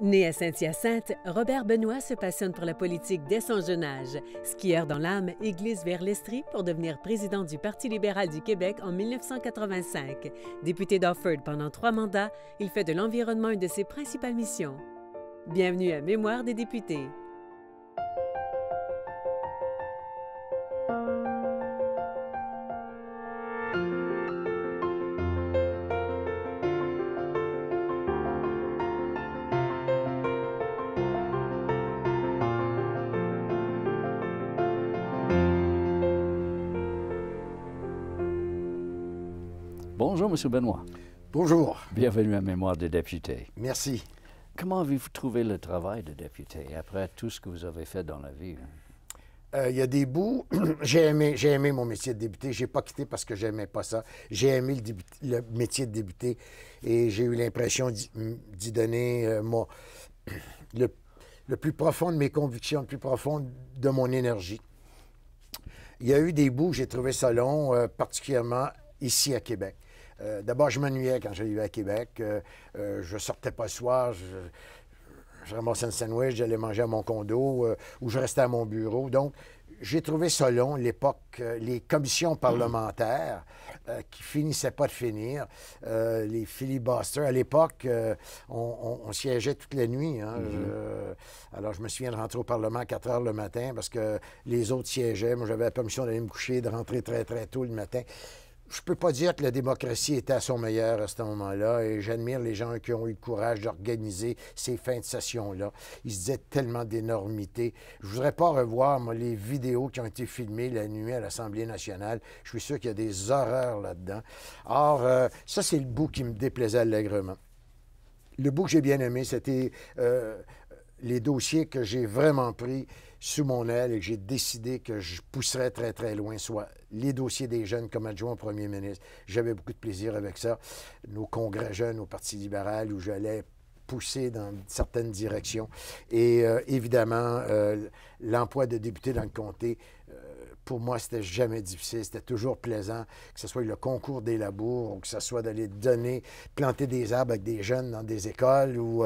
Né à Saint-Hyacinthe, Robert Benoît se passionne pour la politique dès son jeune âge. Skieur dans l'âme, il glisse vers l'Estrie pour devenir président du Parti libéral du Québec en 1985. Député d'Offord pendant 3 mandats, il fait de l'environnement une de ses principales missions. Bienvenue à Mémoire des députés. Bonjour, M. Benoît. Bonjour. Bienvenue à Mémoire des députés. Merci. Comment avez-vous trouvé le travail de député après tout ce que vous avez fait dans la vie? Il y a des bouts. J'ai aimé mon métier de député. Je n'ai pas quitté parce que je n'aimais pas ça. J'ai aimé le métier de député et j'ai eu l'impression d'y donner le plus profond de mes convictions, le plus profond de mon énergie. Il y a eu des bouts où j'ai trouvé ça long, particulièrement ici à Québec. D'abord, je m'ennuyais quand j'arrivais à Québec. Je sortais pas le soir. Je ramassais un sandwich, j'allais manger à mon condo ou je restais à mon bureau. Donc, j'ai trouvé ça long, l'époque, les commissions parlementaires qui finissaient pas de finir, les filibusters. À l'époque, on siégeait toute la nuit. Hein. Alors, je me souviens de rentrer au Parlement à 4 heures le matin parce que les autres siégeaient. Moi, j'avais la permission d'aller me coucher, de rentrer très, très tôt le matin. Je ne peux pas dire que la démocratie était à son meilleur à ce moment-là et j'admire les gens qui ont eu le courage d'organiser ces fins de session-là. Ils se disaient tellement d'énormités. Je ne voudrais pas revoir, moi, les vidéos qui ont été filmées la nuit à l'Assemblée nationale. Je suis sûr qu'il y a des horreurs là-dedans. Or, ça, c'est le bout qui me déplaisait allègrement. Le bout que j'ai bien aimé, c'était les dossiers que j'ai vraiment pris sous mon aile et que j'ai décidé que je pousserais très, très loin, soit les dossiers des jeunes comme adjoint au premier ministre. J'avais beaucoup de plaisir avec ça. Nos congrès jeunes au Parti libéral où j'allais pousser dans certaines directions. Et évidemment, l'emploi de député dans le comté, pour moi, c'était jamais difficile. C'était toujours plaisant, que ce soit le concours des labours ou que ce soit d'aller planter des arbres avec des jeunes dans des écoles ou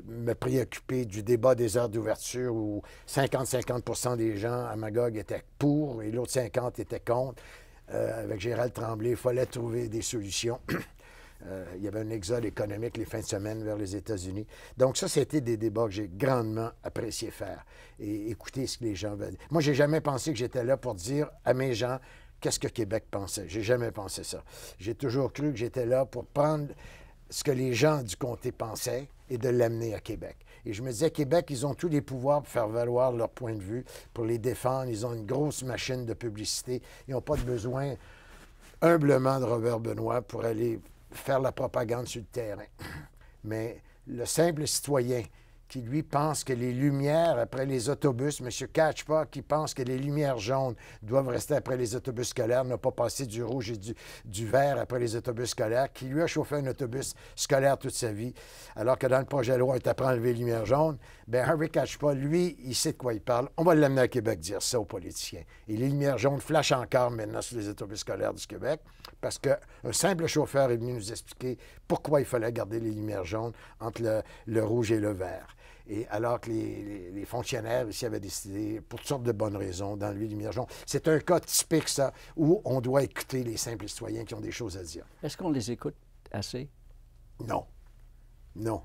me préoccuper du débat des heures d'ouverture où 50-50 des gens à Magog étaient pour et l'autre 50 étaient contre. Avec Gérald Tremblay, il fallait trouver des solutions. Il y avait un exode économique les fins de semaine vers les États-Unis. Donc ça, c'était des débats que j'ai grandement apprécié faire et écouter ce que les gens veulent. Moi, j'ai jamais pensé que j'étais là pour dire à mes gens qu'est-ce que Québec pensait. J'ai jamais pensé ça. J'ai toujours cru que j'étais là pour prendre ce que les gens du comté pensaient et de l'amener à Québec. Et je me disais, Québec, ils ont tous les pouvoirs pour faire valoir leur point de vue, pour les défendre. Ils ont une grosse machine de publicité. Ils n'ont pas de besoin, humblement, de Robert Benoît pour aller faire la propagande sur le terrain. Mais le simple citoyen qui, lui, pense que les lumières après les autobus, M. Catchpa, qui pense que les lumières jaunes doivent rester après les autobus scolaires, n'a pas passé du rouge et du vert après les autobus scolaires, qui, lui, a chauffé un autobus scolaire toute sa vie, alors que dans le projet de loi, il apprend à enlever les lumières jaunes, bien, Harvey Catchpa, lui, il sait de quoi il parle. On va l'amener à Québec dire ça aux politiciens. Et les lumières jaunes flashent encore maintenant sur les autobus scolaires du Québec, parce qu'un simple chauffeur est venu nous expliquer pourquoi il fallait garder les lumières jaunes entre le rouge et le vert. Et alors que les fonctionnaires ici avaient décidé, pour toutes sortes de bonnes raisons, d'enlever les lumières jaunes. C'est un cas typique, ça, où on doit écouter les simples citoyens qui ont des choses à dire. Est-ce qu'on les écoute assez? Non. Non.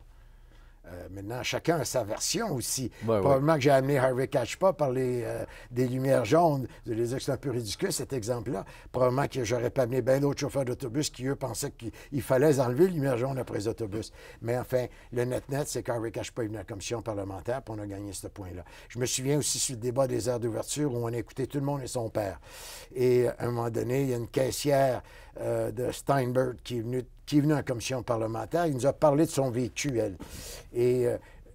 Maintenant, chacun a sa version aussi. Ouais, Probablement que j'ai amené Harvey Catchpa parler des lumières jaunes. Je les ai que c'est un peu ridicule, cet exemple-là. Probablement que j'aurais pas amené bien d'autres chauffeurs d'autobus qui, eux, pensaient qu'il fallait enlever les lumières jaunes après les autobus. Mais enfin, le net-net, c'est qu'Harvey Catchpa est venu à la commission parlementaire, puis on a gagné ce point-là. Je me souviens aussi sur le débat des heures d'ouverture où on a écouté tout le monde et son père. Et à un moment donné, il y a une caissière de Steinberg qui est venue en commission parlementaire. Il nous a parlé de son vécu, elle. Et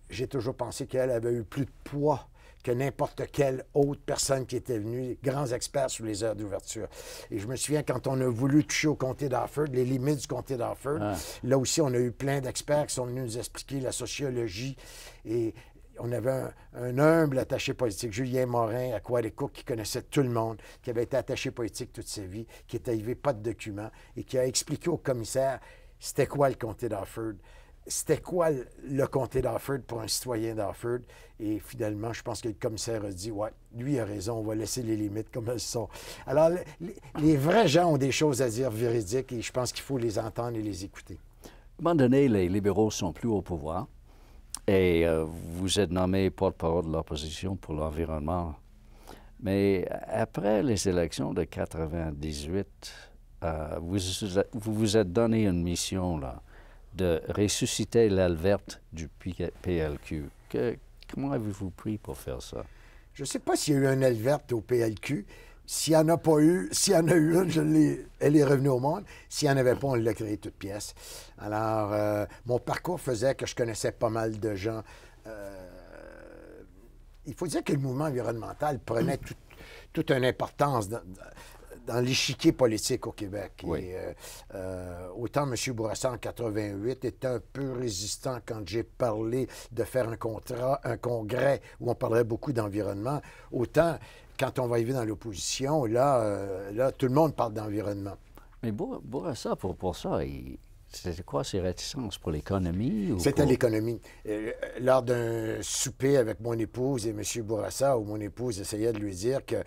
j'ai toujours pensé qu'elle avait eu plus de poids que n'importe quelle autre personne qui était venue, grands experts sur les heures d'ouverture. Et je me souviens, quand on a voulu toucher au comté d'Offord, les limites du comté d'Offord, là aussi, on a eu plein d'experts qui sont venus nous expliquer la sociologie et on avait un humble attaché politique, Julien Morin, à Quadécook, qui connaissait tout le monde, qui avait été attaché politique toute sa vie, qui était arrivé pas de documents et qui a expliqué au commissaire c'était quoi le comté d'Offord. c'était quoi le comté d'Offord pour un citoyen d'Offord. Et finalement, je pense que le commissaire a dit, ouais, lui a raison, on va laisser les limites comme elles sont. Alors, les vrais gens ont des choses à dire véridiques et je pense qu'il faut les entendre et les écouter. À un moment donné, les libéraux sont plus au pouvoir et vous êtes nommé porte-parole de l'opposition pour l'environnement. Mais après les élections de 1998, vous vous êtes donné une mission là, de ressusciter l'aile verte du PLQ. Comment avez-vous pris pour faire ça? Je ne sais pas s'il y a eu une aile verte au PLQ. S'il n'y en a pas eu, s'il y en a eu une, elle est revenue au monde. S'il n'y en avait pas, on l'a créée toute pièce. Alors, mon parcours faisait que je connaissais pas mal de gens. Il faut dire que le mouvement environnemental prenait toute une importance dans l'échiquier politique au Québec. Oui. Et, autant M. Bourassa, en 88, était un peu résistant quand j'ai parlé de faire un congrès où on parlerait beaucoup d'environnement, autant quand on va y vivre dans l'opposition, là, tout le monde parle d'environnement. Mais Bourassa, pour ça, c'était quoi ses réticences? Pour l'économie? C'était l'économie. Lors d'un souper avec mon épouse et M. Bourassa, où mon épouse essayait de lui dire que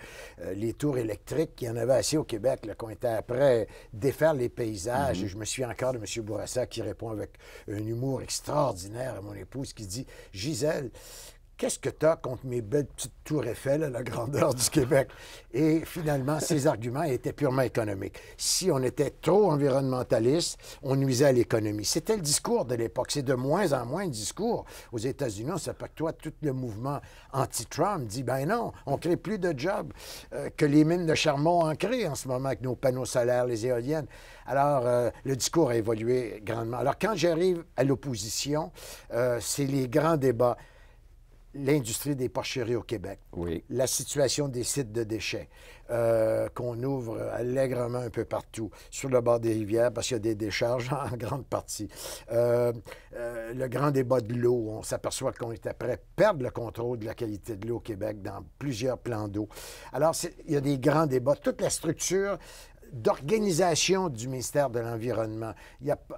les tours électriques, il y en avait assez au Québec, là, qu'on était après défaire les paysages. Et je me souviens encore de M. Bourassa qui répond avec un humour extraordinaire à mon épouse qui dit « Gisèle, qu'est-ce que tu as contre mes belles petites tours Eiffel à la grandeur du Québec? » Et finalement, ses arguments étaient purement économiques. Si on était trop environnementaliste, on nuisait à l'économie. C'était le discours de l'époque. C'est de moins en moins le discours. Aux États-Unis, on s'appelle que toi, tout le mouvement anti-Trump dit, ben non, on ne crée plus de jobs que les mines de charbon en créent en ce moment avec nos panneaux solaires, les éoliennes. Alors, le discours a évolué grandement. Alors, quand j'arrive à l'opposition, c'est les grands débats. L'industrie des porcheries au Québec, oui. La situation des sites de déchets qu'on ouvre allègrement un peu partout, sur le bord des rivières, parce qu'il y a des décharges en grande partie. Le grand débat de l'eau, on s'aperçoit qu'on est après perdre le contrôle de la qualité de l'eau au Québec dans plusieurs plans d'eau. Alors, il y a des grands débats. Toute la structure d'organisation du ministère de l'Environnement.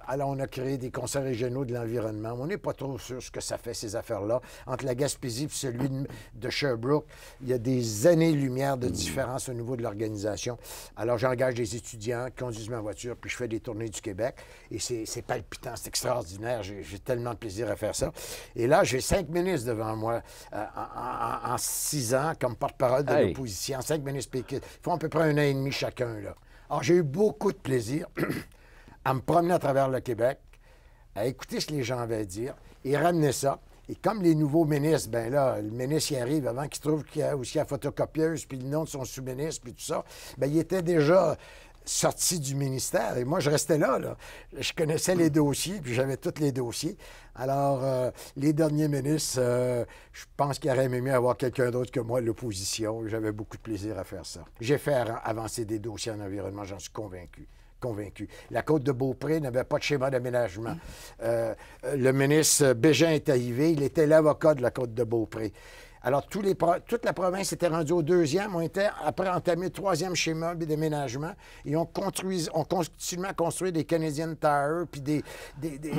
Alors, on a créé des conseils régionaux de l'environnement. On n'est pas trop sûr ce que ça fait, ces affaires-là. Entre la Gaspésie et celui de Sherbrooke, il y a des années-lumière de différence au niveau de l'organisation. Alors, j'engage des étudiants qui conduisent ma voiture, puis je fais des tournées du Québec. Et c'est palpitant, c'est extraordinaire. J'ai tellement de plaisir à faire ça. Et là, j'ai 5 ministres devant moi en 6 ans comme porte-parole de l'opposition. 5 ministres péquistes. Ils font à peu près 1 an et demi chacun, là. Alors, j'ai eu beaucoup de plaisir à me promener à travers le Québec, à écouter ce que les gens avaient à dire et ramener ça. Et comme les nouveaux ministres, ben là, le ministre y arrive avant qu'il trouve qu'il y a aussi la photocopieuse, puis le nom de son sous-ministre, puis tout ça, bien, il était déjà sorti du ministère. Et moi, je restais là. Je connaissais les dossiers, puis j'avais tous les dossiers. Alors, les derniers ministres, je pense qu'il aurait aimé mieux avoir quelqu'un d'autre que moi, l'opposition. J'avais beaucoup de plaisir à faire ça. J'ai fait avancer des dossiers en environnement, j'en suis convaincu. La côte de Beaupré n'avait pas de schéma d'aménagement. Le ministre Bégin est arrivé, il était l'avocat de la côte de Beaupré. Alors, toute la province était rendue au 2e. On était après entamé le 3e schéma d'aménagement. Et on continuellement construit des Canadian Tire puis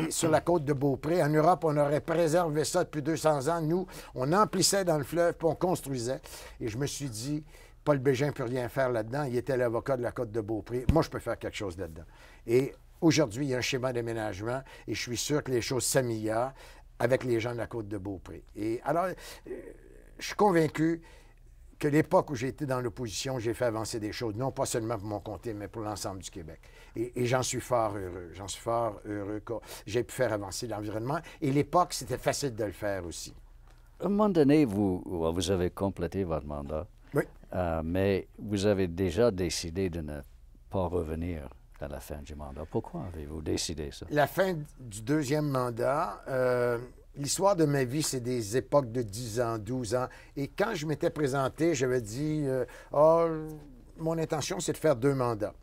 sur la côte de Beaupré. En Europe, on aurait préservé ça depuis 200 ans. Nous, on emplissait dans le fleuve puis on construisait. Et je me suis dit, Paul Bégin ne peut rien faire là-dedans. Il était l'avocat de la côte de Beaupré. Moi, je peux faire quelque chose là-dedans. Et aujourd'hui, il y a un schéma d'aménagement et je suis sûr que les choses s'améliorent avec les gens de la côte de Beaupré. Et alors, je suis convaincu que l'époque où j'ai été dans l'opposition, j'ai fait avancer des choses, non pas seulement pour mon comté, mais pour l'ensemble du Québec. Et j'en suis fort heureux. J'en suis fort heureux que j'ai pu faire avancer l'environnement. Et l'époque, c'était facile de le faire aussi. À un moment donné, vous avez complété votre mandat. Oui. Mais vous avez déjà décidé de ne pas revenir à la fin du mandat. Pourquoi avez-vous décidé ça? La fin du 2e mandat, l'histoire de ma vie, c'est des époques de 10 ans, 12 ans. Et quand je m'étais présenté, j'avais dit, mon intention, c'est de faire 2 mandats.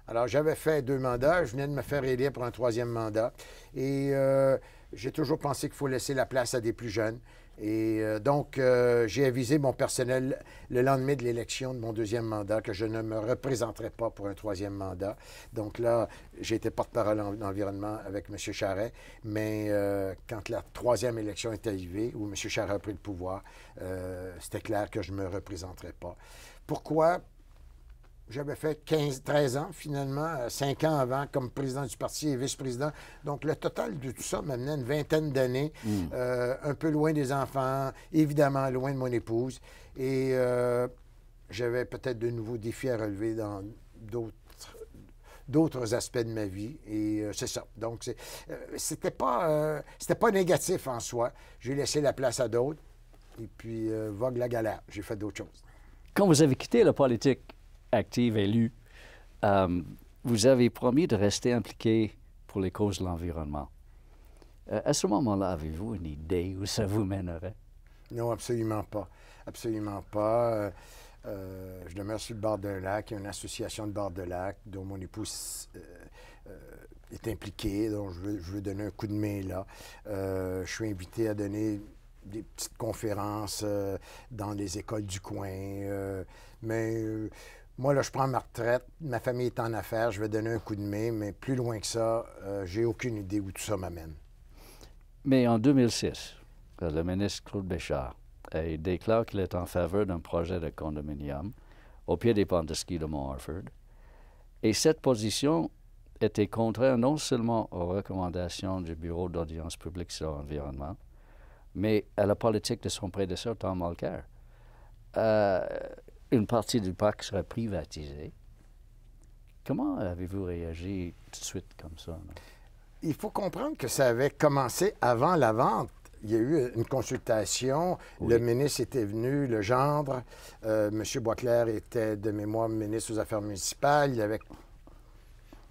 Alors, j'avais fait 2 mandats. Je venais de me faire élire pour un 3e mandat. Et J'ai toujours pensé qu'il faut laisser la place à des plus jeunes. Et donc, j'ai avisé mon personnel le lendemain de l'élection de mon deuxième mandat que je ne me représenterai pas pour un troisième mandat. Donc là, j'ai été porte-parole en environnement avec M. Charest, mais quand la troisième élection est arrivée, où M. Charest a pris le pouvoir, c'était clair que je ne me représenterais pas. Pourquoi? J'avais fait 13 ans, finalement, 5 ans avant, comme président du parti et vice-président. Donc, le total de tout ça m'amenait une vingtaine d'années, un peu loin des enfants, évidemment loin de mon épouse. Et j'avais peut-être de nouveaux défis à relever dans d'autres aspects de ma vie. Et c'est ça. Donc, c'était pas négatif en soi. J'ai laissé la place à d'autres. Et puis, vogue la galère. J'ai fait d'autres choses. Quand vous avez quitté la politique active, élue, vous avez promis de rester impliqué pour les causes de l'environnement. À ce moment-là, avez-vous une idée où ça vous mènerait? Non, absolument pas. Absolument pas. Je demeure sur le bord d'un lac. Il y a une association de bord de lac dont mon épouse est impliquée, donc je veux donner un coup de main là. Je suis invité à donner des petites conférences dans les écoles du coin, moi, là, je prends ma retraite, ma famille est en affaires, je vais donner un coup de main, mais plus loin que ça, j'ai aucune idée où tout ça m'amène. Mais en 2006, le ministre Claude Béchard déclare qu'il est en faveur d'un projet de condominium au pied des pentes de ski de Mont-Harford. Et cette position était contraire non seulement aux recommandations du Bureau d'audience publique sur l'environnement, mais à la politique de son prédécesseur, Tom Mulcair. Une partie du parc serait privatisée. Comment avez-vous réagi tout de suite comme ça? Non? Il faut comprendre que ça avait commencé avant la vente. Il y a eu une consultation. Oui. Le ministre était venu, le gendre. M. Boisclair était, de mémoire, ministre aux Affaires municipales. Il avait,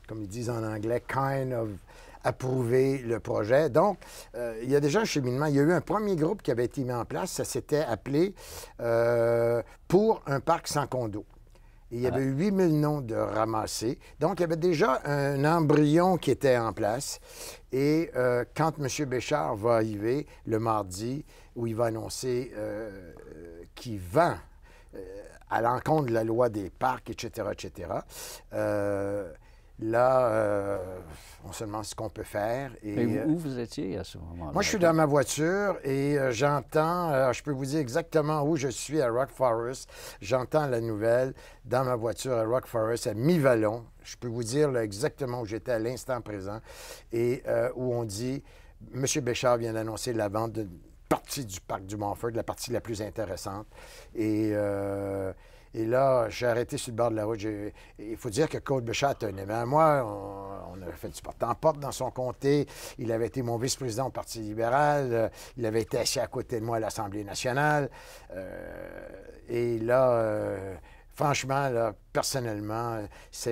comme ils disent en anglais, kind of approuvé le projet. Donc, il y a déjà un cheminement. Il y a eu un premier groupe qui avait été mis en place. Ça s'était appelé Pour un parc sans condo. Et il y avait 8000 noms de ramassés. Donc, il y avait déjà un embryon qui était en place. Et quand M. Béchard va arriver le mardi, où il va annoncer qu'il vend à l'encontre de la loi des parcs, etc., là, on se demande ce qu'on peut faire. Et où vous étiez à ce moment-là? Moi, je suis dans ma voiture et j'entends, je peux vous dire exactement où je suis à Rock Forest. J'entends la nouvelle dans ma voiture à Rock Forest, à mi-vallon. Je peux vous dire là, exactement où j'étais à l'instant présent et où on dit, M. Béchard vient d'annoncer la vente d'une partie du parc du Mont-Harford, la partie la plus intéressante. Et là, j'ai arrêté sur le bord de la route. Il faut dire que Claude Béchard est un aimant. Moi, on avait fait du porte-en-porte dans son comté. Il avait été mon vice-président au Parti libéral. Il avait été assis à côté de moi à l'Assemblée nationale. Et là, franchement, là, personnellement, ça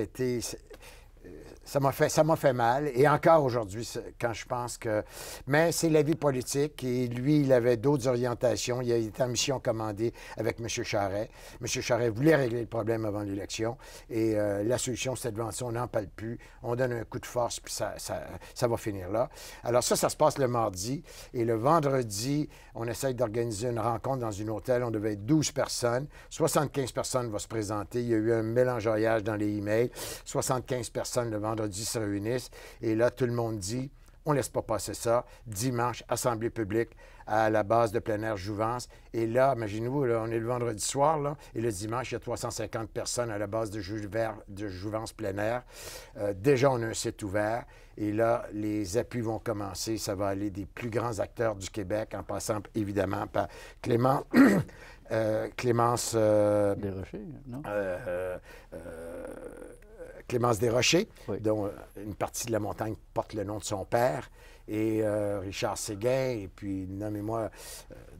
m'a fait mal. Et encore aujourd'hui, quand je pense que... Mais c'est la vie politique. Et lui, il avait d'autres orientations. Il a été en mission commandée avec M. Charest. M. Charest voulait régler le problème avant l'élection. Et la solution, c'était de vendre ça. On n'en parle plus. On donne un coup de force, puis ça va finir là. Alors ça se passe le mardi. Et le vendredi, on essaye d'organiser une rencontre dans un hôtel. On devait être 12 personnes. 75 personnes vont se présenter. Il y a eu un mélangeage dans les emails. 75 personnes le vendredi se réunissent et là, tout le monde dit, on ne laisse pas passer ça. Dimanche, assemblée publique à la base de plein air Jouvence. Et là, imaginez-vous, là, on est le vendredi soir, là, et le dimanche, il y a 350 personnes à la base de Jouvence plein air. Déjà, on a un site ouvert. Et là, les appuis vont commencer. Ça va aller des plus grands acteurs du Québec, en passant évidemment par Clémence Desrochers, non? Clémence Desrochers, oui, dont une partie de la montagne porte le nom de son père, et Richard Séguin, et puis nommez-moi,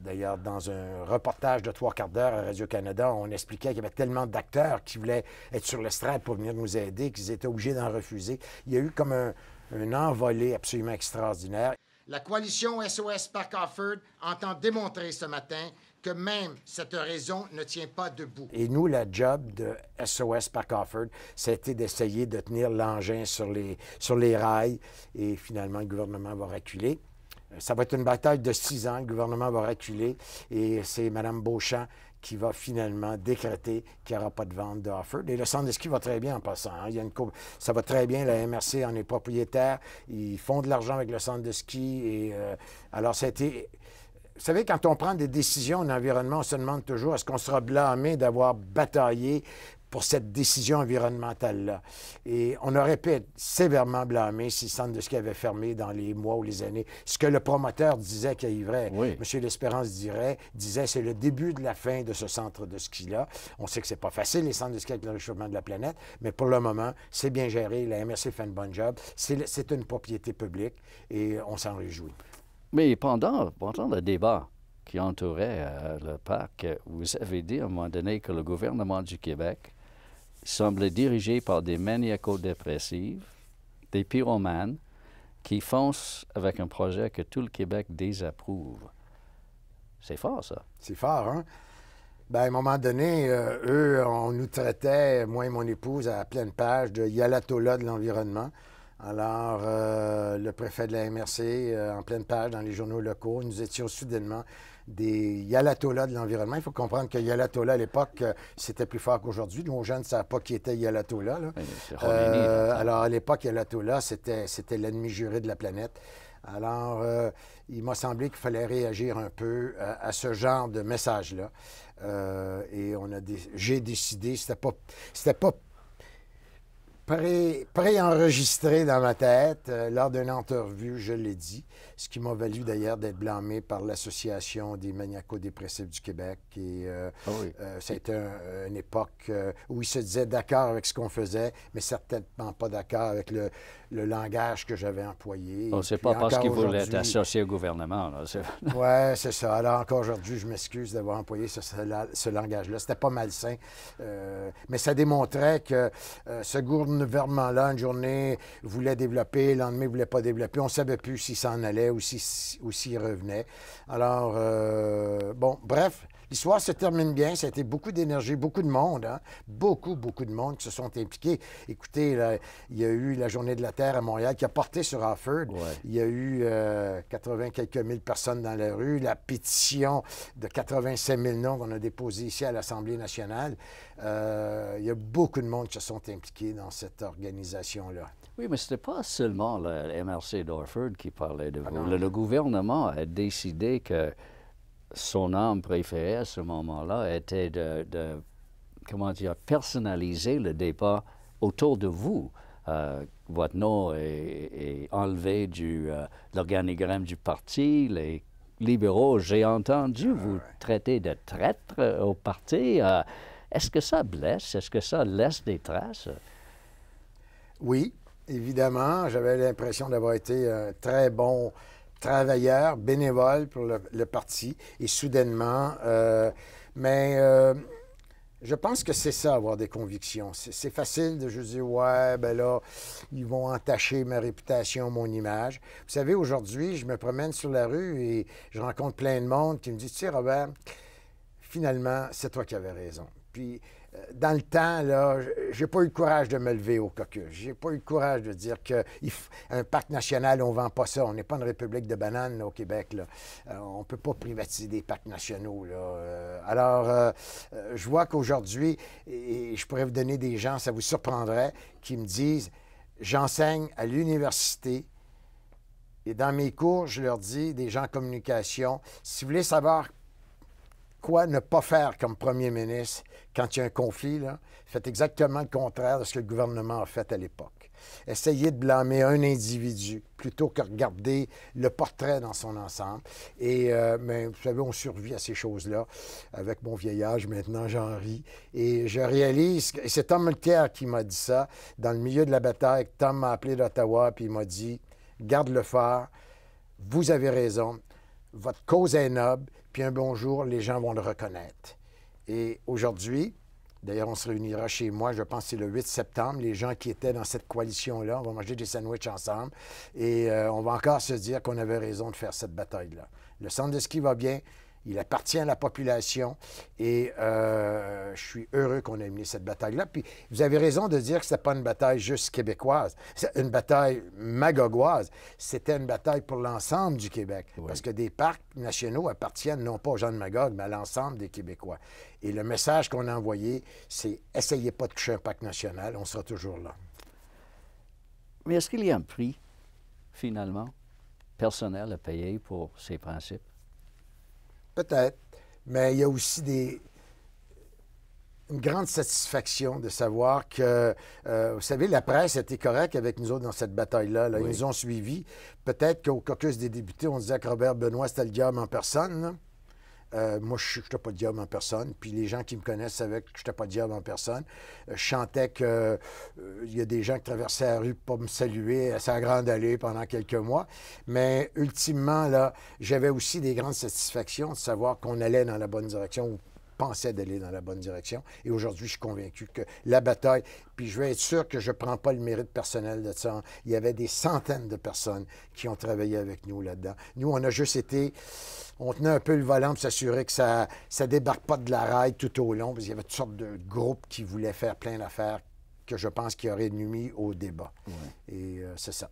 d'ailleurs, dans un reportage de 3/4 d'heure à Radio-Canada, on expliquait qu'il y avait tellement d'acteurs qui voulaient être sur l'estrade pour venir nous aider, qu'ils étaient obligés d'en refuser. Il y a eu comme un envolé absolument extraordinaire. La coalition SOS Parc Harford entend démontrer ce matin que même cette raison ne tient pas debout. Et nous, la job de SOS Parc Harford, c'était d'essayer de tenir l'engin sur les rails. Et finalement, le gouvernement va reculer. Ça va être une bataille de 6 ans. Le gouvernement va reculer et c'est Mme Beauchamp qui va finalement décréter qu'il n'y aura pas de vente de Offord. Et le centre de ski va très bien en passant. Hein. Il y a ça va très bien. La MRC en est propriétaire. Ils font de l'argent avec le centre de ski. Et, alors, ça a été... Vous savez, quand on prend des décisions en environnement, on se demande toujours est-ce qu'on sera blâmé d'avoir bataillé pour cette décision environnementale-là. Et on aurait pu être sévèrement blâmé si le centre de ski avait fermé dans les mois ou les années. Ce que le promoteur disait qu'il arriverait, oui. M. L'Espérance disait c'est le début de la fin de ce centre de ski-là. On sait que c'est pas facile, les centres de ski avec le réchauffement de la planète, mais pour le moment, c'est bien géré. La MRC fait un bon job. C'est une propriété publique et on s'en réjouit. Mais pendant le débat qui entourait le parc, vous avez dit à un moment donné que le gouvernement du Québec semblait dirigé par des maniaco-dépressifs, des pyromanes, qui foncent avec un projet que tout le Québec désapprouve. C'est fort, ça. C'est fort, hein? Bien, à un moment donné, eux, on nous traitait, moi et mon épouse, à pleine page, de Yalatola de l'environnement. Alors, le préfet de la MRC, en pleine page dans les journaux locaux, nous étions soudainement des Yalatola de l'environnement. Il faut comprendre que Yalatola, à l'époque, c'était plus fort qu'aujourd'hui. Nos jeunes ne savaient pas qui était Yalatola. Alors, à l'époque, Yalatola, c'était l'ennemi juré de la planète. Alors, il m'a semblé qu'il fallait réagir un peu à ce genre de message-là. Et j'ai décidé, c'était pas préenregistré dans ma tête. Lors d'une entrevue, je l'ai dit, ce qui m'a valu d'ailleurs d'être blâmé par l'Association des maniaco-dépressifs du Québec. Et ça a été une époque où ils se disaient d'accord avec ce qu'on faisait, mais certainement pas d'accord avec le langage que j'avais employé. C'est pas parce qu'ils voulaient être associés au gouvernement. Oui, c'est ça. Alors encore aujourd'hui, je m'excuse d'avoir employé ce langage-là. C'était pas malsain, mais ça démontrait que ce gouvernement-là, une journée, voulait développer, le lendemain, ne voulait pas développer. On ne savait plus s'il s'en allait ou s'il revenait. Alors, bon, bref, l'histoire se termine bien. Ça a été beaucoup d'énergie, beaucoup de monde, hein? Beaucoup de monde qui se sont impliqués. Écoutez, là, il y a eu la Journée de la Terre à Montréal qui a porté sur Offord. Ouais. Il y a eu 80 quelques mille personnes dans la rue. La pétition de 85 000 noms qu'on a déposée ici à l'Assemblée nationale. Il y a beaucoup de monde qui se sont impliqués dans cette organisation-là. Oui, mais ce n'était pas seulement le MRC d'Offord qui parlait de vous. Le gouvernement a décidé que son âme préférée à ce moment-là était de comment dire, personnaliser le débat autour de vous. Votre nom est enlevé de l'organigramme du parti. Les libéraux, j'ai entendu vous traiter de traître au parti. Est-ce que ça blesse? Est-ce que ça laisse des traces? Oui, évidemment. J'avais l'impression d'avoir été un très bon travailleur, bénévole pour le parti. Et soudainement, je pense que c'est ça, avoir des convictions. C'est facile de juste dire, ouais, ben là, ils vont entacher ma réputation, mon image. Vous savez, aujourd'hui, je me promène sur la rue et je rencontre plein de monde qui me dit, tu sais, Robert, finalement, c'est toi qui avais raison. Puis, dans le temps, là, j'ai pas eu le courage de me lever au caucus. J'ai pas eu le courage de dire qu'un parc national, on vend pas ça. On n'est pas une république de bananes là, au Québec. Là. On peut pas privatiser des parcs nationaux. Là. Je vois qu'aujourd'hui, et je pourrais vous donner des gens, ça vous surprendrait, qui me disent, j'enseigne à l'université et dans mes cours, je leur dis, des gens en communication, si vous voulez savoir quoi ne pas faire comme premier ministre quand il y a un conflit, là, faites exactement le contraire de ce que le gouvernement a fait à l'époque. Essayez de blâmer un individu plutôt que regarder le portrait dans son ensemble. Et, mais vous savez, on survit à ces choses-là. Avec mon vieil âge, maintenant, j'en ris. Et je réalise, et c'est Tom Mulcair qui m'a dit ça, dans le milieu de la bataille, Tom m'a appelé d'Ottawa, puis il m'a dit, garde-le fort, vous avez raison, votre cause est noble, puis un bon jour, les gens vont le reconnaître. Et aujourd'hui, d'ailleurs, on se réunira chez moi, je pense que c'est le 8 septembre, les gens qui étaient dans cette coalition-là, on va manger des sandwichs ensemble, et on va encore se dire qu'on avait raison de faire cette bataille-là. Le centre de ski va bien, Il appartient à la population et je suis heureux qu'on ait mené cette bataille-là. Puis vous avez raison de dire que ce n'était pas une bataille juste québécoise, c'est une bataille magogouase. C'était une bataille pour l'ensemble du Québec. Oui. Parce que des parcs nationaux appartiennent non pas aux gens de Magog, mais à l'ensemble des Québécois. Et le message qu'on a envoyé, c'est « Essayez pas de toucher un parc national, on sera toujours là ». Mais est-ce qu'il y a un prix, finalement, personnel à payer pour ces principes? Peut-être, mais il y a aussi une grande satisfaction de savoir que, vous savez, la presse était correcte avec nous autres dans cette bataille-là. Là. Oui. Ils nous ont suivis. Peut-être qu'au caucus des députés, on disait que Robert Benoit, c'était le diable en personne. Là. Moi, je n'étais pas le diable en personne. Puis les gens qui me connaissent savaient que je n'étais pas le diable en personne. Je chantais qu'il y a des gens qui traversaient la rue pour me saluer à sa grande allée pendant quelques mois. Mais ultimement, là, j'avais aussi des grandes satisfactions de savoir qu'on allait dans la bonne direction ou pensait d'aller dans la bonne direction. Et aujourd'hui, je suis convaincu que la bataille, puis je veux être sûr que je ne prends pas le mérite personnel de ça. Il y avait des centaines de personnes qui ont travaillé avec nous là-dedans. Nous, on a juste été... On tenait un peu le volant pour s'assurer que ça ne débarque pas de la raille tout au long, parce qu'il y avait toutes sortes de groupes qui voulaient faire plein d'affaires que je pense qui auraient nuit au débat. Oui. Et c'est ça.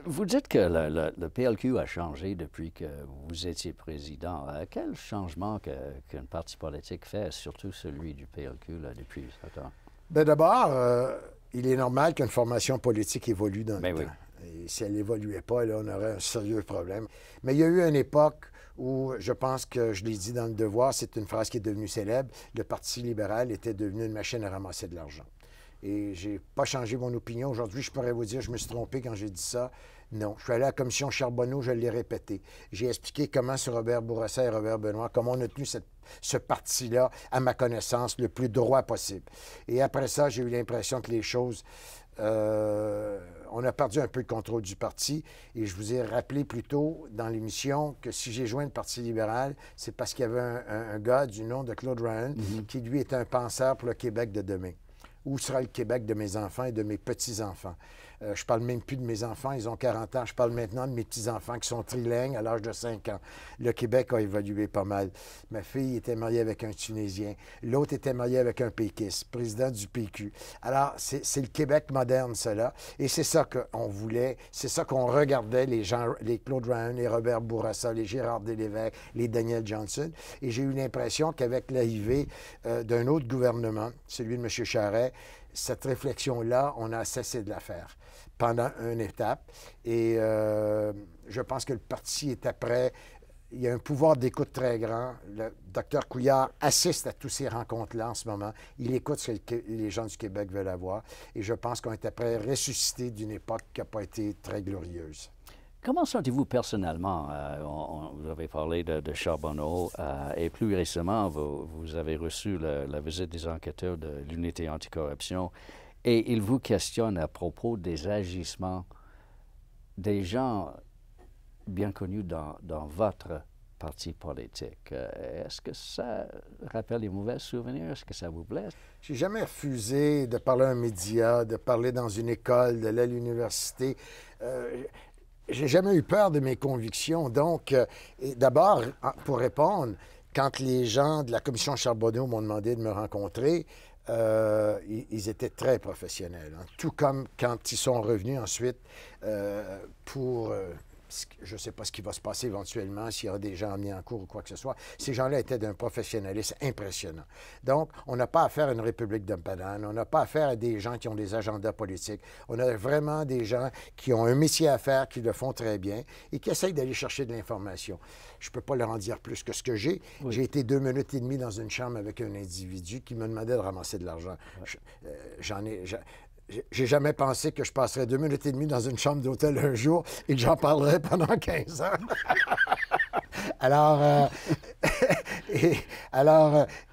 Vous dites que le PLQ a changé depuis que vous étiez président. Quel changement qu'un parti politique fait, surtout celui du PLQ, là, depuis ce temps? Bien, d'abord, il est normal qu'une formation politique évolue dans le temps. Oui. Et si elle n'évoluait pas, là, on aurait un sérieux problème. Mais il y a eu une époque où, je pense que je l'ai dit dans Le Devoir, c'est une phrase qui est devenue célèbre, le Parti libéral était devenu une machine à ramasser de l'argent. Et je n'ai pas changé mon opinion. Aujourd'hui, je pourrais vous dire, je me suis trompé quand j'ai dit ça. Non. Je suis allé à la commission Charbonneau, je l'ai répété. J'ai expliqué comment, sur Robert Bourassa et Robert Benoit, comment on a tenu ce parti-là, à ma connaissance, le plus droit possible. Et après ça, j'ai eu l'impression que les choses... on a perdu un peu le contrôle du parti. Et je vous ai rappelé plus tôt dans l'émission que si j'ai joint le Parti libéral, c'est parce qu'il y avait un gars du nom de Claude Ryan qui, lui, est un penseur pour le Québec de demain. Où sera le Québec de mes enfants et de mes petits-enfants? Je parle même plus de mes enfants, ils ont 40 ans. Je parle maintenant de mes petits-enfants qui sont trilingues à l'âge de 5 ans. Le Québec a évolué pas mal. Ma fille était mariée avec un Tunisien. L'autre était marié avec un péquiste, président du PQ. Alors, c'est le Québec moderne, cela. Et c'est ça qu'on voulait, c'est ça qu'on regardait, les Claude Ryan, les Robert Bourassa, les Gérard Delévesque, les Daniel Johnson. Et j'ai eu l'impression qu'avec l'arrivée d'un autre gouvernement, celui de M. Charest, cette réflexion-là, on a cessé de la faire pendant une étape. Et je pense que le parti est après. Il y a un pouvoir d'écoute très grand. Le docteur Couillard assiste à toutes ces rencontres-là en ce moment. Il écoute ce que les gens du Québec veulent avoir. Et je pense qu'on est après ressuscité d'une époque qui n'a pas été très glorieuse. Comment sentez-vous personnellement? Vous avez parlé de Charbonneau et plus récemment, vous avez reçu la visite des enquêteurs de l'unité anticorruption et ils vous questionnent à propos des agissements des gens bien connus dans votre parti politique. Est-ce que ça rappelle les mauvais souvenirs? Est-ce que ça vous blesse? J'ai jamais refusé de parler à un média, de parler dans une école, d'aller à l'université. J'ai jamais eu peur de mes convictions. Donc, d'abord, pour répondre, quand les gens de la commission Charbonneau m'ont demandé de me rencontrer, ils étaient très professionnels. Hein. Tout comme quand ils sont revenus ensuite pour... je ne sais pas ce qui va se passer éventuellement, s'il y aura des gens mis en cours ou quoi que ce soit. Ces gens-là étaient d'un professionnalisme impressionnant. Donc, on n'a pas affaire à une république de bananes, on n'a pas affaire à des gens qui ont des agendas politiques. On a vraiment des gens qui ont un métier à faire, qui le font très bien et qui essayent d'aller chercher de l'information. Je ne peux pas leur en dire plus que ce que j'ai. Oui. J'ai été 2 minutes et demie dans une chambre avec un individu qui me demandait de ramasser de l'argent. Ouais. J'ai jamais pensé que je passerais 2 minutes et demie dans une chambre d'hôtel un jour et que j'en parlerais pendant 15 ans. Alors,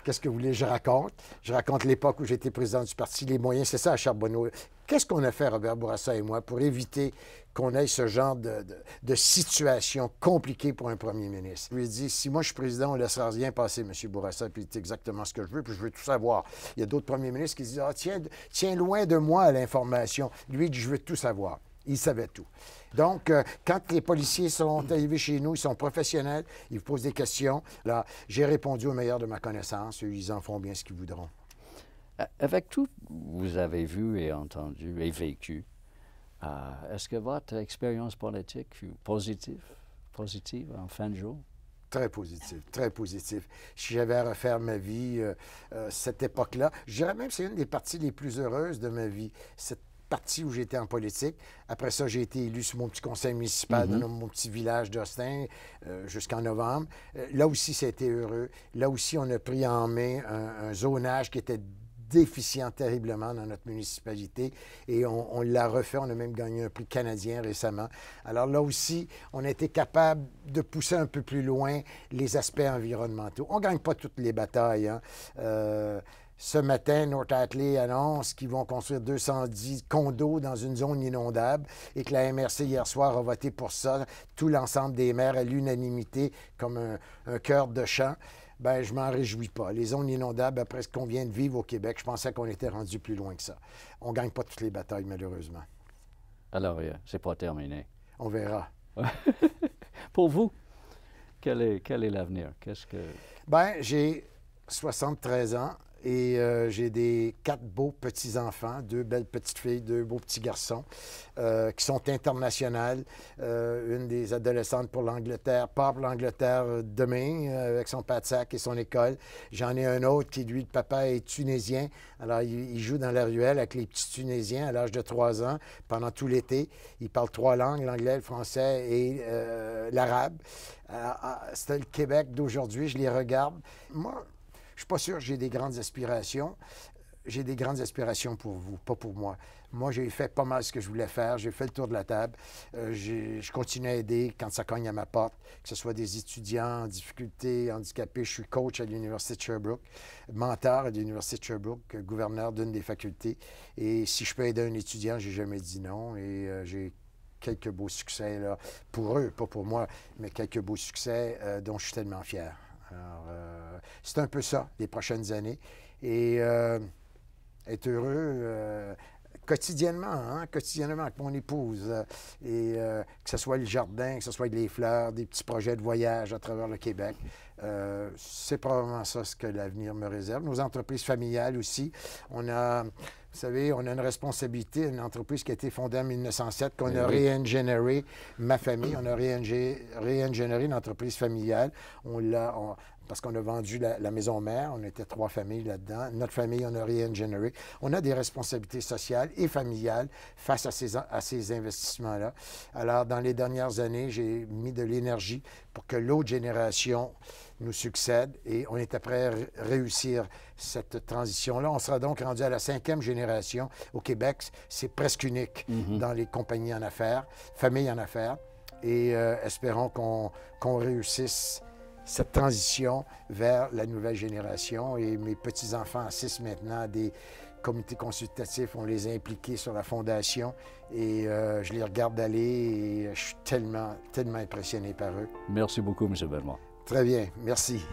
qu'est-ce que vous voulez que je raconte? Je raconte l'époque où j'étais président du parti, les moyens, c'est ça à Charbonneau. Qu'est-ce qu'on a fait, Robert Bourassa et moi, pour éviter qu'on ait ce genre de situation compliquée pour un premier ministre? Je lui ai dit, si moi je suis président, on ne laissera rien passer, M. Bourassa, puis c'est exactement ce que je veux, puis je veux tout savoir. Il y a d'autres premiers ministres qui disent, tiens loin de moi l'information. Lui, il dit, je veux tout savoir. Ils savaient tout. Donc, quand les policiers sont arrivés chez nous, ils sont professionnels, ils vous posent des questions. Là, j'ai répondu au meilleur de ma connaissance. Ils en font bien ce qu'ils voudront. Avec tout que vous avez vu et entendu et vécu, est-ce que votre expérience politique fut positive en fin de jour? Très positif, très positif. Si j'avais à refaire ma vie, cette époque-là, je dirais même que c'est une des parties les plus heureuses de ma vie, cette partie où j'étais en politique. Après ça, j'ai été élu sur mon petit conseil municipal dans mon petit village d'Austin jusqu'en novembre. Là aussi, c'était heureux. Là aussi, on a pris en main un zonage qui était déficient terriblement dans notre municipalité et on l'a refait. On a même gagné un prix canadien récemment. Alors là aussi, on a été capable de pousser un peu plus loin les aspects environnementaux. On ne gagne pas toutes les batailles, hein. Ce matin, North Atlee annonce qu'ils vont construire 210 condos dans une zone inondable et que la MRC, hier soir, a voté pour ça. Tout l'ensemble des maires à l'unanimité, comme un chœur de chant. Bien, je m'en réjouis pas. Les zones inondables, après ce qu'on vient de vivre au Québec, je pensais qu'on était rendu plus loin que ça. On ne gagne pas toutes les batailles, malheureusement. Alors, c'est pas terminé. On verra. Pour vous, quel est l'avenir? Bien, j'ai 73 ans. Et j'ai 4 beaux petits-enfants, 2 belles petites filles, 2 beaux petits garçons qui sont internationales. Une des adolescentes pour l'Angleterre, part pour l'Angleterre demain avec son pas de sac et son école. J'en ai un autre qui, lui, le papa est tunisien. Alors, il joue dans la ruelle avec les petits Tunisiens à l'âge de 3 ans pendant tout l'été. Il parle 3 langues, l'anglais, le français et l'arabe. C'est le Québec d'aujourd'hui, je les regarde. Moi, je ne suis pas sûr que j'ai des grandes aspirations. J'ai des grandes aspirations pour vous, pas pour moi. Moi, j'ai fait pas mal ce que je voulais faire. J'ai fait le tour de la table. Je continue à aider quand ça cogne à ma porte, que ce soit des étudiants en difficulté, handicapés. Je suis coach à l'Université de Sherbrooke, mentor à l'Université de Sherbrooke, gouverneur d'une des facultés. Et si je peux aider un étudiant, j'ai jamais dit non. Et j'ai quelques beaux succès là, pour eux, pas pour moi, mais quelques beaux succès dont je suis tellement fier. Alors, c'est un peu ça, les prochaines années. Et être heureux quotidiennement, hein, quotidiennement avec mon épouse. Et que ce soit le jardin, que ce soit les fleurs, des petits projets de voyage à travers le Québec. C'est probablement ça ce que l'avenir me réserve. Nos entreprises familiales aussi. On a... Vous savez, on a une responsabilité, une entreprise qui a été fondée en 1907, qu'on a réingénéré, ma famille, on a réingénéré une entreprise familiale. Parce qu'on a vendu la maison mère, on était 3 familles là-dedans. Notre famille, on a réingénéré. On a des responsabilités sociales et familiales face à ces investissements-là. Alors, dans les dernières années, j'ai mis de l'énergie pour que l'autre génération nous succède et on est prêt à réussir cette transition-là. On sera donc rendu à la 5e génération au Québec. C'est presque unique dans les compagnies en affaires, familles en affaires. Et espérons qu'on réussisse cette transition vers la nouvelle génération. Et mes petits-enfants assistent maintenant à des comités consultatifs. On les a impliqués sur la fondation et je les regarde aller et je suis tellement, tellement impressionné par eux. Merci beaucoup, M. Bellemare. Très bien, merci.